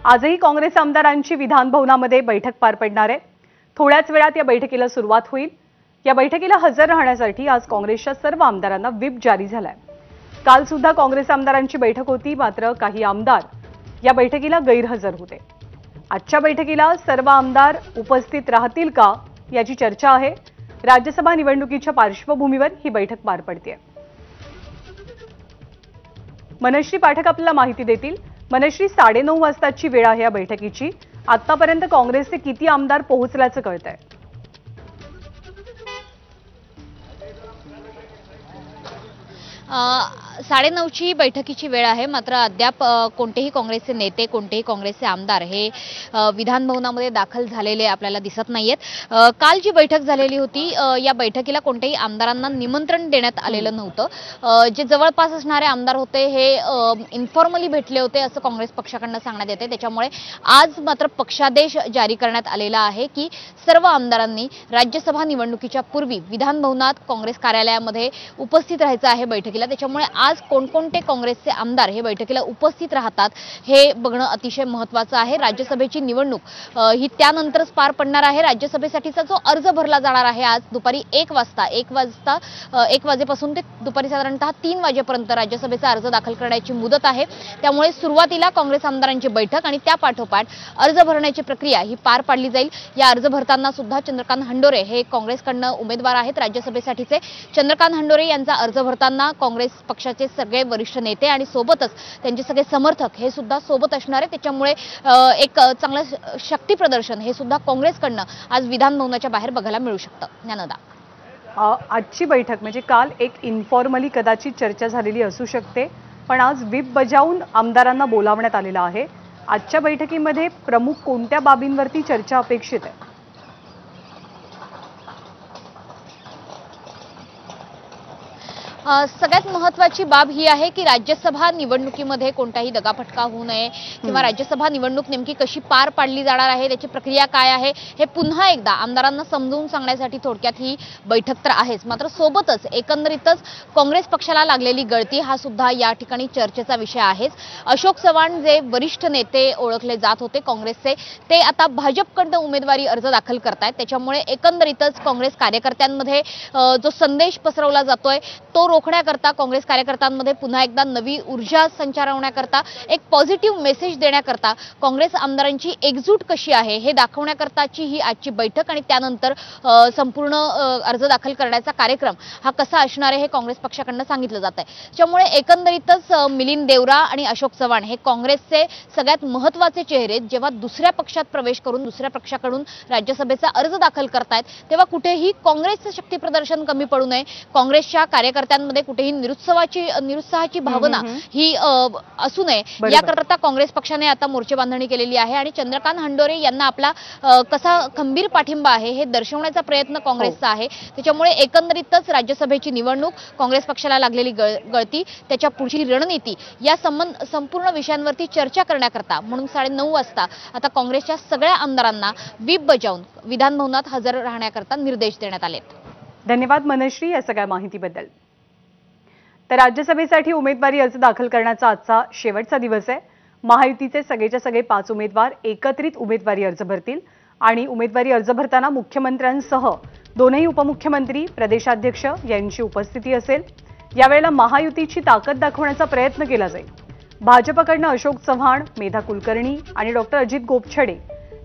आजही काँग्रेस आमदारांची विधान भवनामध्ये बैठक पार पडणार आहे। थोड्याच वेळात या बैठकीला सुरुवात होईल। या बैठकीला हजर राहण्यासाठी आज काँग्रेसच्या सर्व आमदारांना व्हिप जारी झालाय। काल सुद्धा काँग्रेस आमदारांची बैठक होती, मात्र काही आमदार या बैठकीला गैरहजर होते। आजच्या बैठकीला सर्व आमदार उपस्थित राहतील का याची चर्चा आहे। राज्यसभा निवडणुकीच्या पार्श्वभूमीवर ही बैठक पार पडते। मनश्री पाठक आपल्याला माहिती देतील। मनश्री, 9:30 वाजताची वेळ आहे या बैठकीची। आतापर्यंत काँग्रेसचे किती आमदार पोहोचल्याचं कळतंय? साडेनऊची बैठकीची वेळ आहे, मात्र अद्याप कोणतेही काँग्रेसचे नेते, कोणतेही काँग्रेसचे आमदार हे विधान भवनामध्ये दाखल झालेले आपल्याला दिसत नाहीयेत। काल जी बैठक झालेली होती, या बैठकीला कोणत्याही आमदारांना निमंत्रण देण्यात आलेलं नव्हतं। जे जवळपास असणारे आमदार होते हे इन्फॉर्मली भेटले होते असं काँग्रेस पक्षाकडून सांगण्यात येते। त्याच्यामुळे आज मात्र पक्षादेश जारी करण्यात आलेला आहे की सर्व आमदारांनी राज्यसभा निवडणुकीच्या पूर्वी विधान भवनात काँग्रेस कार्यालयामध्ये उपस्थित राहायचं आहे बैठकीला। त्याच्यामुळे आज कोणकोणते काँग्रेसचे आमदार हे बैठकीला उपस्थित राहतात हे बघणं अतिशय महत्त्वाचं आहे। राज्यसभेची निवडणूक ही त्यानंतरच पार पडणार आहे। राज्यसभेसाठीचा जो अर्ज भरला जाणार आहे आज दुपारी 1 वाजेपासून ते दुपारी साधारणतः 3 वाजेपर्यंत राज्यसभेचा अर्ज दाखल करण्याची मुदत आहे। त्यामुळे सुरुवातीला काँग्रेस आमदारांची बैठक आणि त्या पाठोपाठ अर्ज भरण्याची प्रक्रिया ही पार पाडली जाईल। या अर्ज भरताना सुद्धा चंद्रकांत हंडोरे हे काँग्रेसकडून उमेदवार आहेत राज्यसभेसाठीचे। चंद्रकांत हंडोरे यांचा अर्ज भरताना काँग्रेस पक्षाचे सगळे वरिष्ठ नेते आणि सोबतच त्यांचे सगळे समर्थक हे सुद्धा सोबत असणार आहे। त्याच्यामुळे एक चांगलं शक्ती प्रदर्शन हे सुद्धा काँग्रेसकडून आज विधान भवनाच्या बाहेर बघायला मिळू शकतं। ज्ञानदा, आजची बैठक म्हणजे काल एक इन्फॉर्मली कदाचित चर्चा झालेली असू शकते, पण आज व्हिप बजावून आमदारांना बोलावण्यात आलेलं आहे। आजच्या बैठकीमध्ये प्रमुख कोणत्या बाबींवरती चर्चा अपेक्षित आहे? सगळ्यात महत्त्वाची बाब ही आहे की राज्यसभा निवडणुकीमध्ये कोणताही दगाफटका होऊ नये किंवा राज्यसभा निवडणूक नेमकी कशी पार पाडली जाणार आहे, त्याची प्रक्रिया काय आहे हे पुन्हा एकदा आमदारांना समजून सांगण्यासाठी थोडक्यात ही बैठक तर आहेच, मात्र सोबतच एकंदरीतच काँग्रेस पक्षाला लागलेली गळती हा सुद्धा या ठिकाणी चर्चेचा विषय आहेच। अशोक चव्हाण जे वरिष्ठ नेते ओळखले जात होते काँग्रेसचे, ते आता भाजपकडून उमेदवारी अर्ज दाखल करतायत। त्याच्यामुळे एकंदरीतच काँग्रेस कार्यकर्त्यांमध्ये जो संदेश पसरवला जातोय तो रोखण्याकरता, काँग्रेस कार्यकर्त्यांमध्ये पुन्हा एकदा नवी ऊर्जा संचारवण्याकरता, एक पॉझिटिव्ह मेसेज देण्याकरता काँग्रेस आमदारांची एकजूट कशी आहे हे दाखवण्याकरताची ही आजची बैठक आणि त्यानंतर संपूर्ण अर्ज दाखल करण्याचा कार्यक्रम हा कसा असणार आहे हे काँग्रेस पक्षाकडून सांगितलं जात आहे। त्यामुळे एकंदरीतच मिलिंद देवरा आणि अशोक चव्हाण हे काँग्रेसचे सगळ्यात महत्त्वाचे चेहरे जेव्हा दुसऱ्या पक्षात प्रवेश करून दुसऱ्या पक्षाकडून राज्यसभेचा अर्ज दाखल करतायत, तेव्हा कुठेही काँग्रेसचं शक्ती प्रदर्शन कमी पडू नये, काँग्रेसच्या कार्यकर्त्यांमध्ये कुठेही निरुत्साहाची भावना ही असू नये याकरता काँग्रेस पक्षाने आता मोर्चे बांधणी केलेली आहे आणि चंद्रकांत हंडोरे यांना आपला कसा खंबीर पाठिंबा आहे हे दर्शवण्याचा प्रयत्न काँग्रेसचा आहे। त्याच्यामुळे एकंदरीतच राज्यसभेची निवडणूक, काँग्रेस पक्षाला लागलेली गळती, त्याच्या पुढची रणनीती या संपूर्ण विषयांवरती चर्चा करण्याकरता म्हणून 9:30 वाजता आता काँग्रेसच्या सगळ्या आमदारांना व्हिप बजावून विधान भवनात हजर राहण्याकरता निर्देश देण्यात आलेत। धन्यवाद मनश्री या सगळ्या माहितीबद्दल। तर राज्यसभेसाठी उमेदवारी अर्ज दाखल करण्याचा आजचा शेवटचा दिवस आहे। महायुतीचे सगळेच्या सगळे 5 उमेदवार एकत्रित उमेदवारी अर्ज भरतील आणि उमेदवारी अर्ज भरताना मुख्यमंत्र्यांसह दोनही उपमुख्यमंत्री, प्रदेशाध्यक्ष यांची उपस्थिती असेल। यावेळेला महायुतीची ताकद दाखवण्याचा प्रयत्न केला जाईल। भाजपकडनं अशोक चव्हाण, मेधा कुलकर्णी आणि डॉक्टर अजित गोपछडे,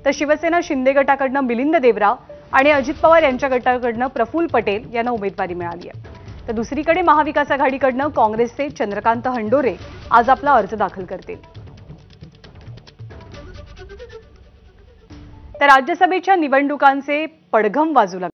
तर शिवसेना शिंदे गटाकडनं मिलिंद देवरा आणि अजित पवार यांच्या गटाकडनं प्रफुल्ल पटेल यांना उमेदवारी मिळाली आहे। तर दुसरीकडे महाविकास आघाडीकडनं काँग्रेसचे चंद्रकांत हंडोरे आज आपला अर्ज दाखल करतील। तर राज्यसभेच्या निवडणुकांचे पडघम वाजू लागले।